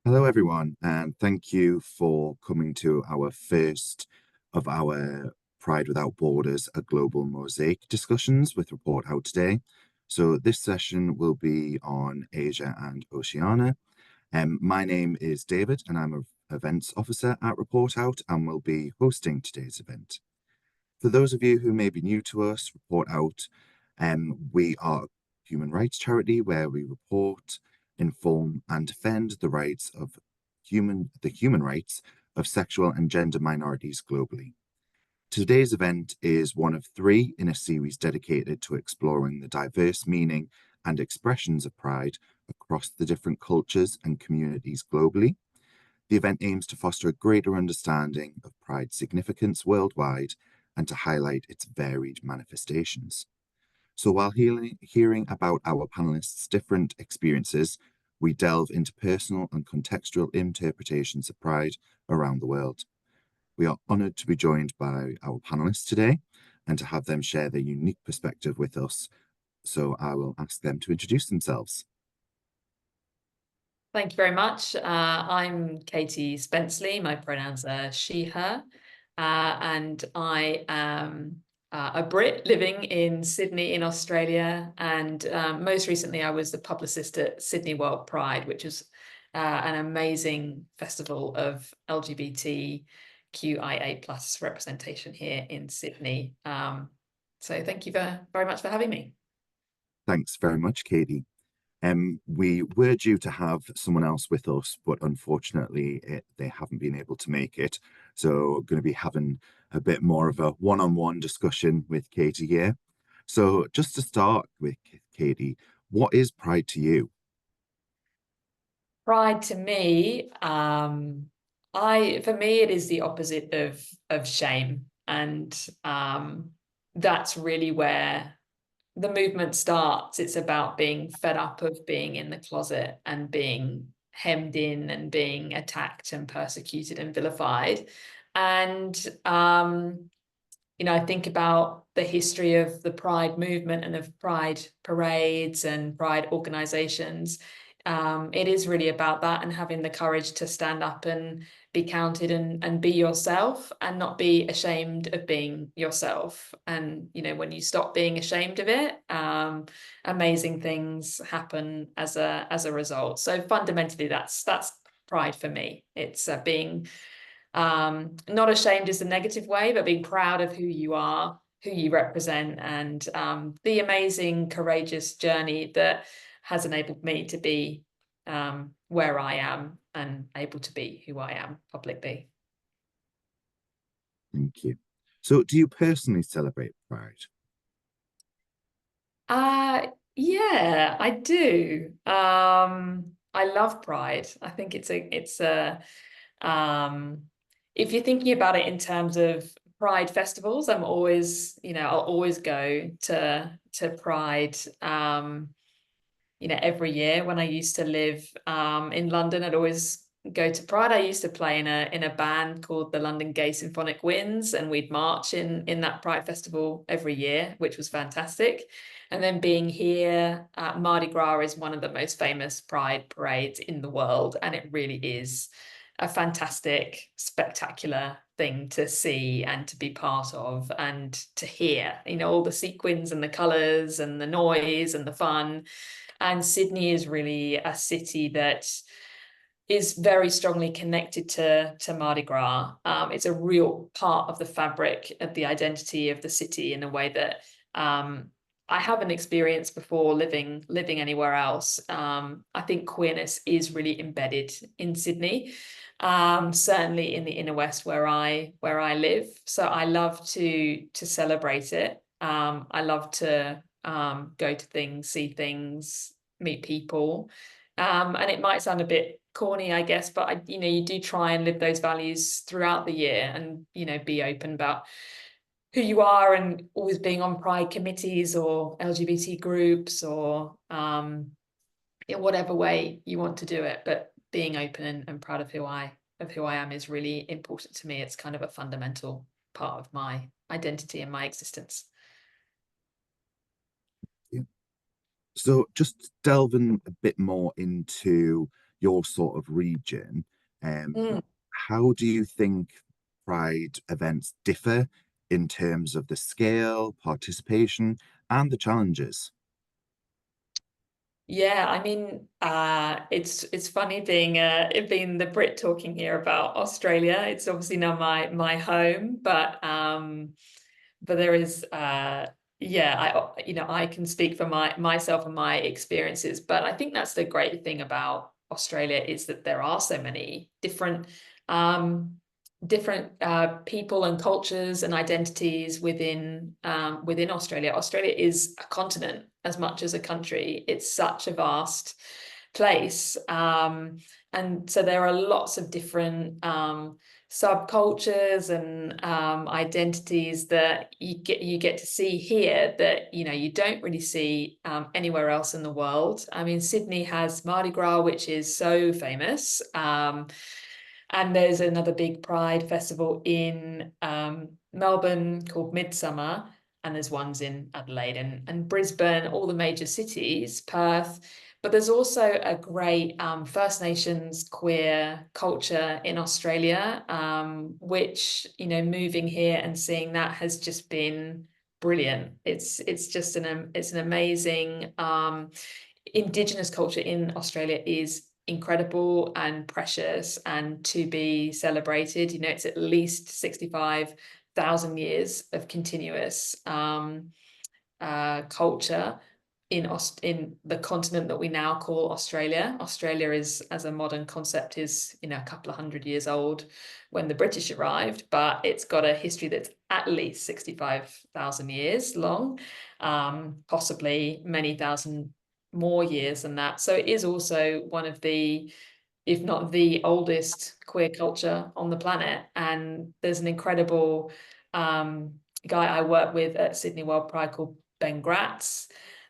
Hello, everyone, and thank you for coming to our first of our Pride Without Borders, a Global Mosaic discussions with Report Out today. So this session will be on Asia and Oceania. My name is David, and I'm an events officer at Report Out and will be hosting today's event. For those of you who may be new to us, Report Out, we are a human rights charity where we report, inform, and defend the human rights of sexual and gender minorities globally. Today's event is one of three in a series dedicated to exploring the diverse meaning and expressions of pride across the different cultures and communities globally. The event aims to foster a greater understanding of pride's significance worldwide and to highlight its varied manifestations. So while hearing about our panelists' different experiences, we delve into personal and contextual interpretations of pride around the world. We are honoured to be joined by our panelists today and to have them share their unique perspective with us. So I will ask them to introduce themselves. Thank you very much. I'm Katie Spenceley. My pronouns are she, her, and I am a Brit living in Sydney in Australia. And most recently, I was the publicist at Sydney WorldPride, which is an amazing festival of LGBTQIA plus representation here in Sydney. So thank you very much for having me. Thanks very much, Katie. We were due to have someone else with us, but unfortunately, they haven't been able to make it. So, going to be having a bit more of a one-on-one discussion with Katie here. So, just to start with, Katie, what is pride to you? Pride to me, for me, it is the opposite of shame, and that's really where the movement starts. It's about being fed up of being in the closet and being hemmed in and being attacked and persecuted and vilified. And I think about the history of the Pride movement and of Pride parades and Pride organizations. It is really about that and having the courage to stand up and be counted and be yourself and not be ashamed of being yourself. And, when you stop being ashamed of it, amazing things happen as a result. So fundamentally, that's pride for me. It's being not ashamed is the negative way, but being proud of who you are, who you represent, and the amazing, courageous journey that has enabled me to be where I am and able to be who I am publicly. Thank you. So, do you personally celebrate pride? Yeah, I do. I love Pride. I think it's a if you're thinking about it in terms of Pride festivals, I'll always go to Pride. Every year when I used to live in London, I'd always go to Pride. I used to play in a band called the London Gay Symphonic Winds, and we'd march in that Pride festival every year, which was fantastic. And then being here, Mardi Gras is one of the most famous Pride parades in the world, and it really is a fantastic, spectacular thing to see and to be part of and to hear, all the sequins and the colours and the noise and the fun. And Sydney is really a city that is very strongly connected to Mardi Gras. It's a real part of the fabric of the identity of the city in a way that I haven't experienced before living anywhere else. I think queerness is really embedded in Sydney, certainly in the inner west where I live. So I love to celebrate it. I love to go to things, see things, meet people. And it might sound a bit corny, I guess, but you do try and live those values throughout the year and, be open about who you are and always being on Pride committees or LGBT groups or in whatever way you want to do it. But being open and proud of who I am is really important to me. It's kind of a fundamental part of my identity and my existence. Yeah. So, just delving a bit more into your sort of region. Mm. How do you think Pride events differ in terms of the scale, participation, and the challenges? Yeah, I mean, it's funny being being the Brit talking here about Australia. It's obviously now my home, but there is yeah, I can speak for myself and my experiences, but I think that's the great thing about Australia is that there are so many um different people and cultures and identities within Australia. Australia is a continent as much as a country. It's such a vast place. And so there are lots of different subcultures and identities that you get to see here that you don't really see anywhere else in the world. I mean, Sydney has Mardi Gras, which is so famous. And there's another big Pride festival in Melbourne called Midsummer, and there's ones in Adelaide and Brisbane, all the major cities, Perth. But there's also a great First Nations queer culture in Australia, moving here and seeing that has just been brilliant. It's just it's an amazing Indigenous culture in Australia is incredible and precious and to be celebrated. It's at least 65,000 years of continuous culture in the continent that we now call Australia. Australia is, as a modern concept, is a couple of hundred years old when the British arrived, but it's got a history that's at least 65,000 years long, possibly many thousand more years than that. So it is also one of the, if not the oldest queer culture on the planet. And there's an incredible guy I work with at Sydney WorldPride called Ben Gratz.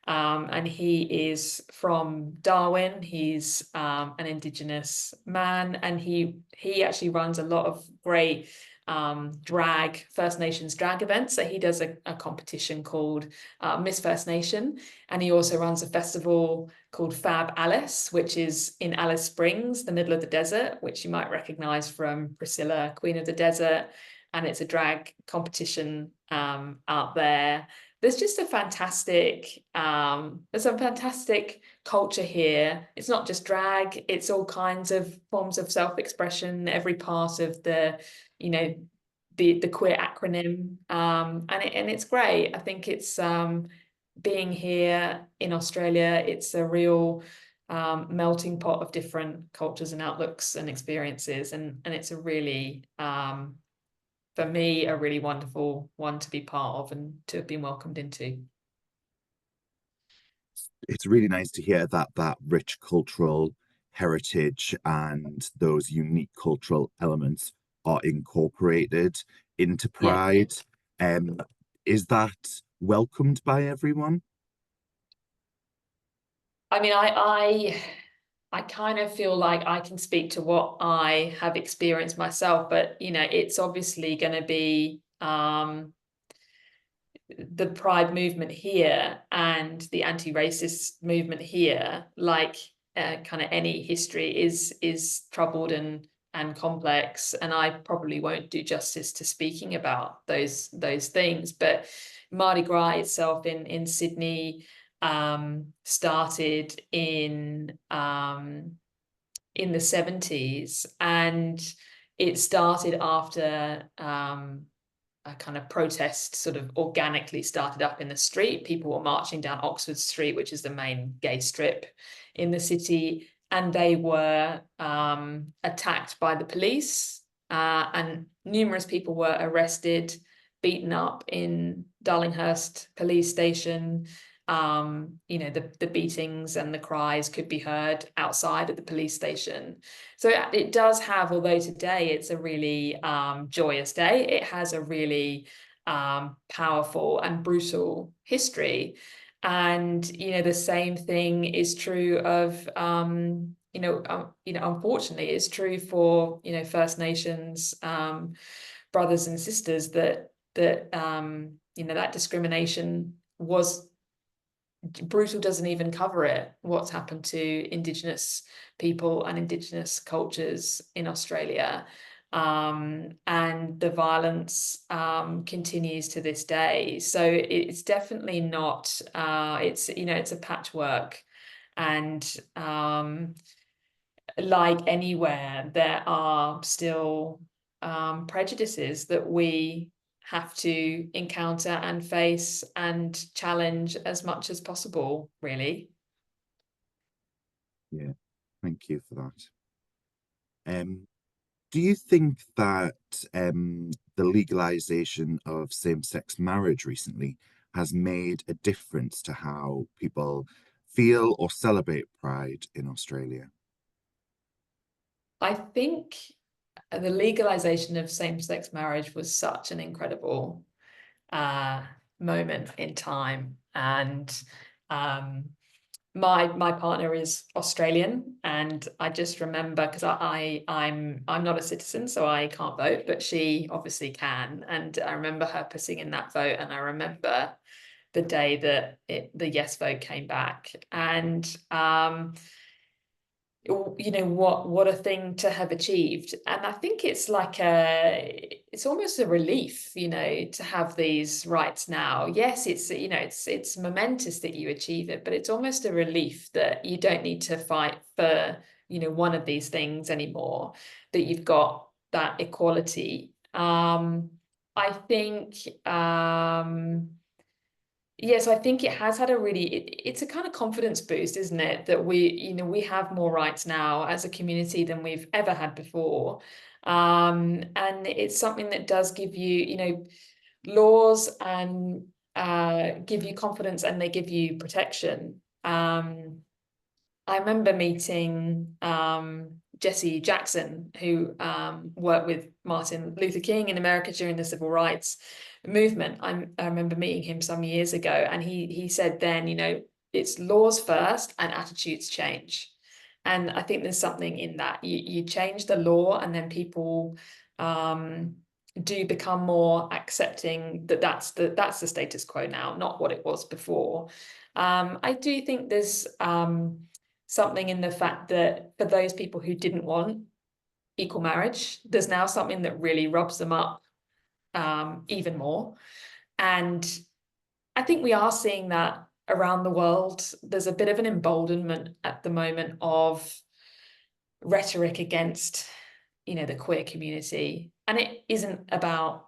And he is from Darwin. He's an Indigenous man, and he actually runs a lot of great First Nations drag events. So he does a competition called Miss First Nation, and he also runs a festival called Fab Alice, which is in Alice Springs, the middle of the desert, which you might recognize from Priscilla, Queen of the Desert. And it's a drag competition out there. There's just there's a fantastic culture here. It's not just drag, it's all kinds of forms of self-expression, every part of the queer acronym, and it's great. I think it's being here in Australia, it's a real melting pot of different cultures and outlooks and experiences, and it's a really for me a really wonderful one to be part of and to have been welcomed into. It's really nice to hear that rich cultural heritage and those unique cultural elements are incorporated into Yeah. Pride. Um, is that welcomed by everyone? I mean, I kind of feel like I can speak to what I have experienced myself, but it's obviously going to be the Pride movement here and the anti-racist movement here, like kind of any history, is troubled and complex. And I probably won't do justice to speaking about those things. But Mardi Gras itself in Sydney started in the 70s, and it started after a kind of protest sort of organically started up in the street. People were marching down Oxford Street, which is the main gay strip in the city, and they were attacked by the police, and numerous people were arrested, beaten up in Darlinghurst police station. The beatings and the cries could be heard outside of the police station. So it does have, although today it's a really joyous day, it has a really powerful and brutal history. And the same thing is true of unfortunately, it's true for First Nations brothers and sisters that that discrimination was brutal doesn't even cover it, what's happened to Indigenous people and Indigenous cultures in Australia. And the violence continues to this day. So it's definitely not, it's a patchwork. And like anywhere, there are still prejudices that we have to encounter and face and challenge as much as possible, really. Yeah, thank you for that. Do you think that the legalization of same-sex marriage recently has made a difference to how people feel or celebrate Pride in Australia? I think the legalization of same-sex marriage was such an incredible moment in time. And my partner is Australian, and I just remember, because I'm not a citizen, so I can't vote, but she obviously can. And I remember her putting in that vote, and I remember the day that the yes vote came back. And what a thing to have achieved. And I think it's like it's almost a relief, to have these rights now. Yes, it's momentous that you achieve it, but it's almost a relief that you don't need to fight for one of these things anymore, that you've got that equality. I think Yes, I think it has had it's a kind of confidence boost, isn't it? That we have more rights now as a community than we've ever had before. And it's something that does give you, laws, and give you confidence, and they give you protection. I remember meeting Jesse Jackson, who worked with Martin Luther King in America during the civil rights movement. I remember meeting him some years ago, and he said then, it's laws first and attitudes change. And I think there's something in that. You change the law, and then people do become more accepting that that's the status quo now, not what it was before. I do think there's something in the fact that for those people who didn't want equal marriage, there's now something that really rubs them up even more. And I think we are seeing that around the world. There's a bit of an emboldenment at the moment of rhetoric against, the queer community. And it isn't about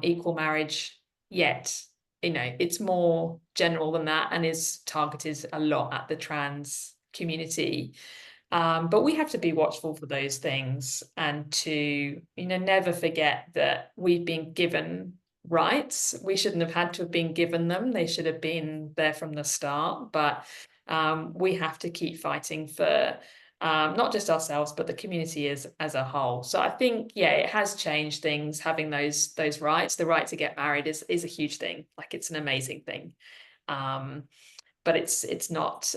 equal marriage yet. It's more general than that, and is targeted a lot at the trans community. But we have to be watchful for those things, and to, never forget that we've been given rights. We shouldn't have had to have been given them. They should have been there from the start. But we have to keep fighting for not just ourselves, but the community as a whole. So I think, yeah, it has changed things, having those rights. The right to get married is a huge thing. Like, it's an amazing thing. But it's not,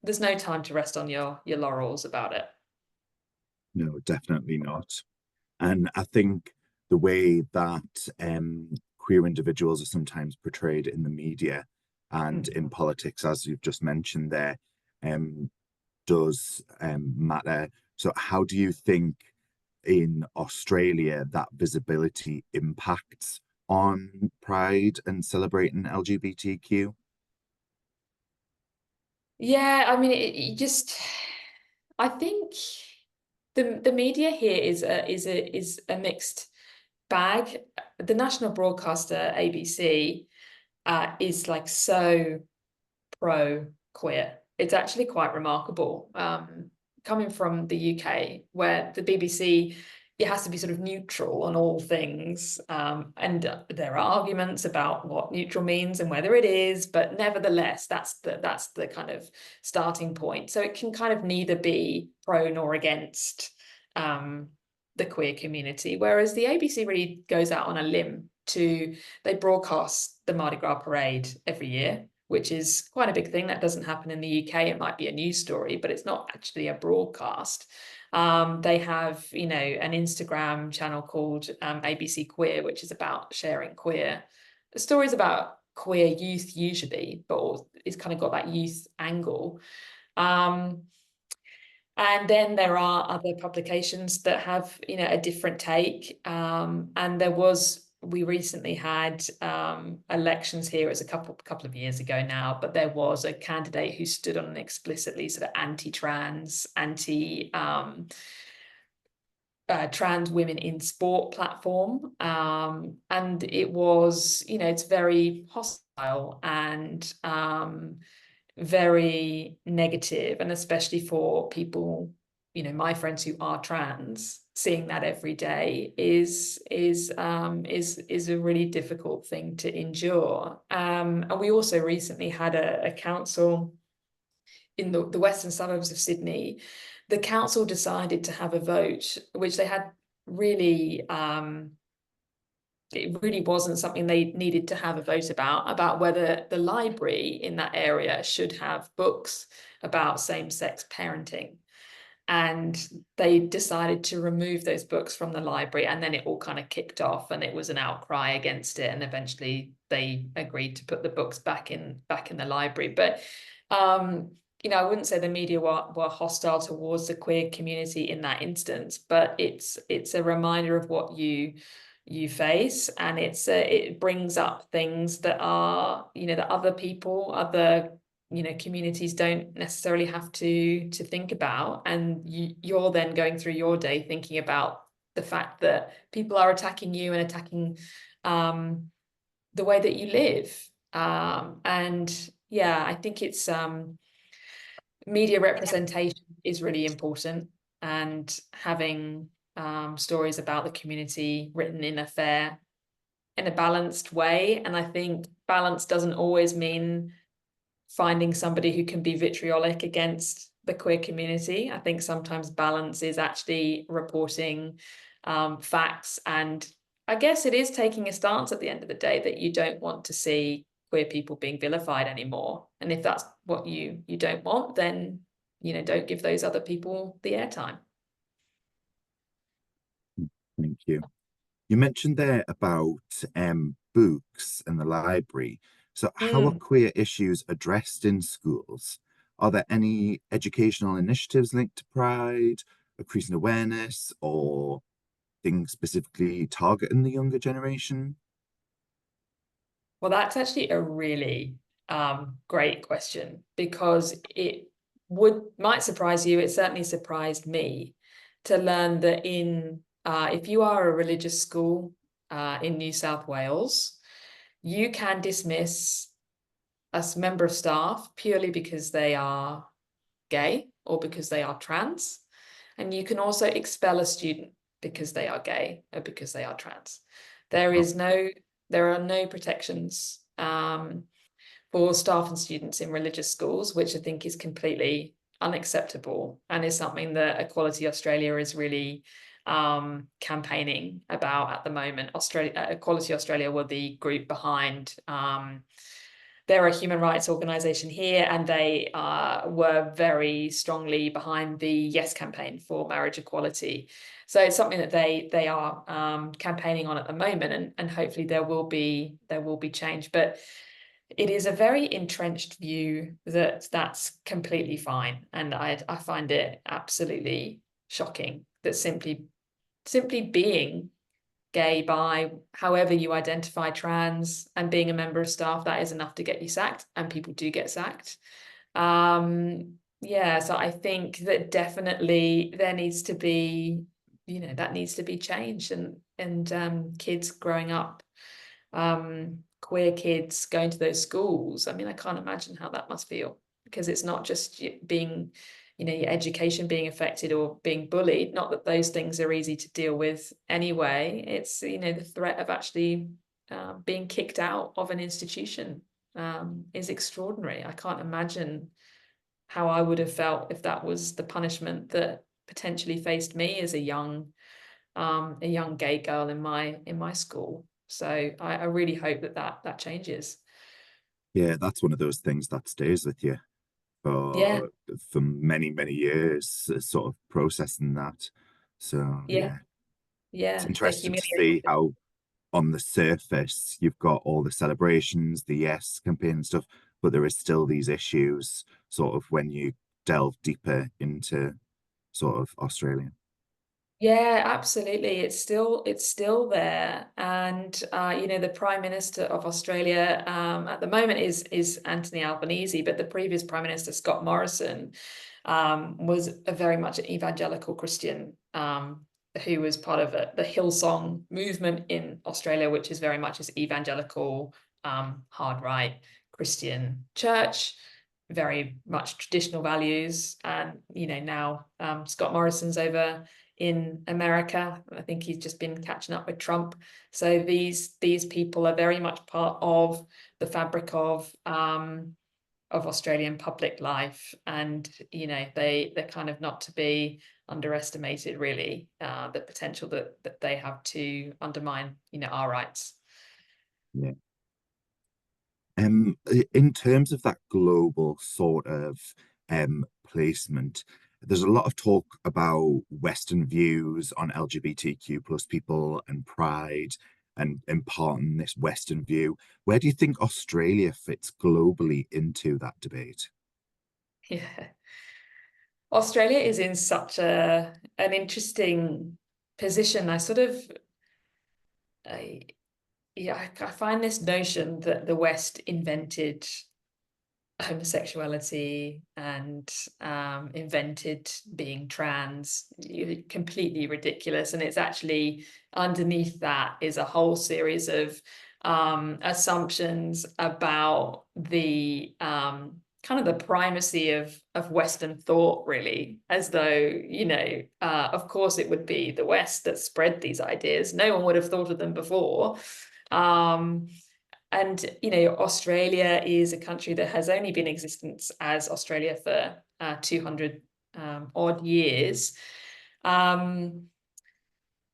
there's no time to rest on your laurels about it. No, definitely not. And I think the way that queer individuals are sometimes portrayed in the media and in politics, as you've just mentioned there, um, does matter. So how do you think in Australia that visibility impacts on Pride and celebrating LGBTQ? Yeah, I mean, I think the media here is a mixed bag. The national broadcaster ABC is like so pro queer. It's actually quite remarkable. Coming from the UK, where the BBC, it has to be sort of neutral on all things. And there are arguments about what neutral means and whether it is, but nevertheless, that's the kind of starting point. So it can kind of neither be pro nor against the queer community. Whereas the ABC really goes out on a limb they broadcast the Mardi Gras parade every year, which is quite a big thing. That doesn't happen in the UK. It might be a news story, but it's not actually a broadcast. They have, an Instagram channel called ABC Queer, which is about sharing queer stories about queer youth usually, but it's kind of got that youth angle. And then there are other publications that have, a different take. And we recently had elections here. It was a couple of years ago now, but there was a candidate who stood on an explicitly sort of anti-trans, trans women in sport platform. And it was, it's very hostile and very negative, and especially for people, my friends who are trans, seeing that every day is a really difficult thing to endure. And we also recently had a council in the western suburbs of Sydney. The council decided to have a vote, which they had really it really wasn't something they needed to have a vote about whether the library in that area should have books about same-sex parenting. And they decided to remove those books from the library, and then it all kind of kicked off, and it was an outcry against it, and eventually they agreed to put the books back in the library. But I wouldn't say the media were hostile towards the queer community in that instance, but it's a reminder of what you face, and it brings up things that are, that other people, other communities don't necessarily have to think about, and you're then going through your day thinking about the fact that people are attacking you and attacking the way that you live. And yeah, I think it's media representation is really important, and having stories about the community written in a balanced way. And I think balance doesn't always mean finding somebody who can be vitriolic against the queer community. I think sometimes balance is actually reporting facts, and I guess it is taking a stance at the end of the day that you don't want to see queer people being vilified anymore. And if that's what you don't want, then don't give those other people the airtime. Thank you. You mentioned there about books and the library. So how are queer issues addressed in schools? Are there any educational initiatives linked to Pride, increasing awareness, or things specifically targeting the younger generation? Well, that's actually a really great question, because it might surprise you. It certainly surprised me to learn that if you are a religious school in New South Wales, you can dismiss a member of staff purely because they are gay or because they are trans. And you can also expel a student because they are gay or because they are trans. There are no protections for staff and students in religious schools, which I think is completely unacceptable, and is something that Equality Australia is really campaigning about at the moment. Equality Australia were the group behind they're a human rights organization here, and they were very strongly behind the Yes campaign for marriage equality. So it's something that they are campaigning on at the moment, and hopefully there will be change. But it is a very entrenched view that that's completely fine, and I find it absolutely shocking that simply being gay, bi, however you identify, trans, and being a member of staff, that is enough to get you sacked, and people do get sacked. Yeah, so I think that definitely there needs to be, that needs to be changed, and kids growing up, queer kids going to those schools. I mean, I can't imagine how that must feel, because it's not just being, your education being affected or being bullied. Not that those things are easy to deal with anyway. It's, the threat of actually being kicked out of an institution is extraordinary. I can't imagine how I would have felt if that was the punishment that potentially faced me as a young gay girl in my school. So I really hope that changes. Yeah, that's one of those things that stays with you Yeah, for many, many years, sort of processing that. So yeah, yeah, it's yeah. The interesting to see humiliation. how on the surface, you've got all the celebrations, the Yes campaign and stuff, but there is still these issues sort of when you delve deeper into sort of Australia. Yeah, absolutely. It's still there. And the Prime Minister of Australia at the moment is Anthony Albanese, but the previous Prime Minister, Scott Morrison, was a very much an evangelical Christian who was part of the Hillsong movement in Australia, which is very much as evangelical, hard right Christian church, very much traditional values. And now Scott Morrison's over in America. I think he's just been catching up with Trump. So these people are very much part of the fabric of Australian public life, and they're kind of not to be underestimated, really, the potential that they have to undermine our rights. Yeah. In terms of that global sort of placement, there's a lot of talk about Western views on LGBTQ plus people and pride and imparting this Western view. Where do you think Australia fits globally into that debate? Yeah, Australia is in such an interesting position. I, I find this notion that the West invented homosexuality and invented being trans completely ridiculous. And it's actually underneath that is a whole series of assumptions about the kind of the primacy of Western thought, really, as though of course it would be the West that spread these ideas. No one would have thought of them before. And Australia is a country that has only been in existence as Australia for 200 odd years.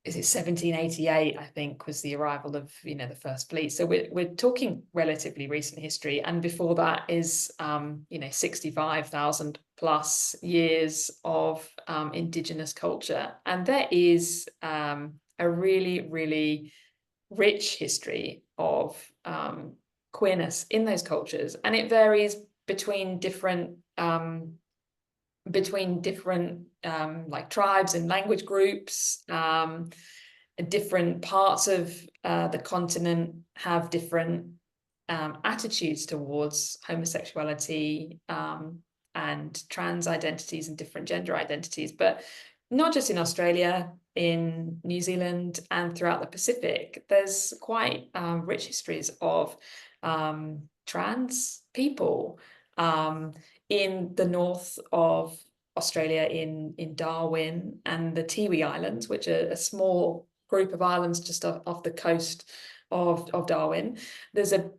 Is it 1788, I think, was the arrival of the first fleet. So we're talking relatively recent history, and before that is 65,000 plus years of indigenous culture. And there is a really, really rich history of queerness in those cultures, and it varies between different like tribes and language groups. Different parts of the continent have different attitudes towards homosexuality and trans identities and different gender identities, but not just in Australia, in New Zealand and throughout the Pacific. There's quite rich histories of trans people. In the north of Australia, in Darwin and the Tiwi Islands, which are a small group of islands just off the coast of Darwin. There's a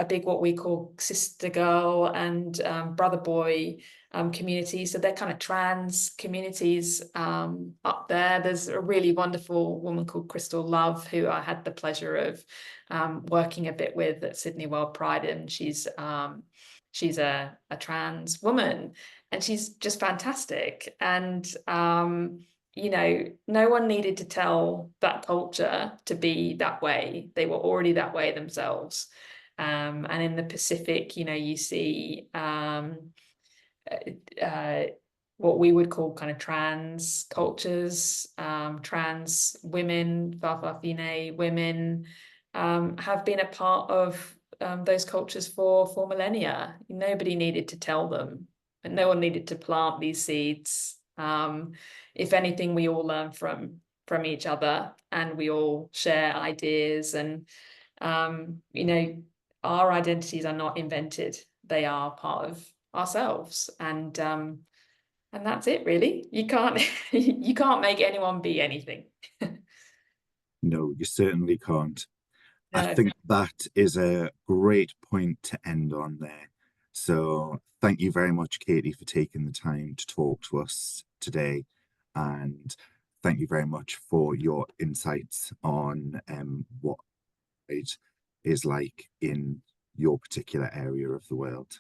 big what we call sister girl and brother boy community. So they're kind of trans communities up there. There's a really wonderful woman called Crystal Love, who I had the pleasure of working a bit with at Sydney WorldPride, and she's a trans woman, and she's just fantastic. And no one needed to tell that culture to be that way. They were already that way themselves. And in the Pacific, you see what we would call kind of trans cultures. Trans women, Fa'afafine women, have been a part of those cultures for millennia. Nobody needed to tell them, and no one needed to plant these seeds. If anything, we all learn from each other, and we all share ideas. And our identities are not invented; they are part of ourselves. And that's it, really. You can't you can't make anyone be anything. No, you certainly can't. I No. think that is a great point to end on there. So thank you very much, Katie, for taking the time to talk to us today. And thank you very much for your insights on what it is like in your particular area of the world.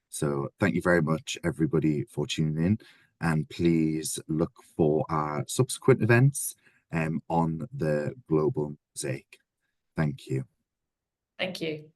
So thank you very much, everybody, for tuning in. And please look for our subsequent events on the Global Mosaic. Thank you. Thank you.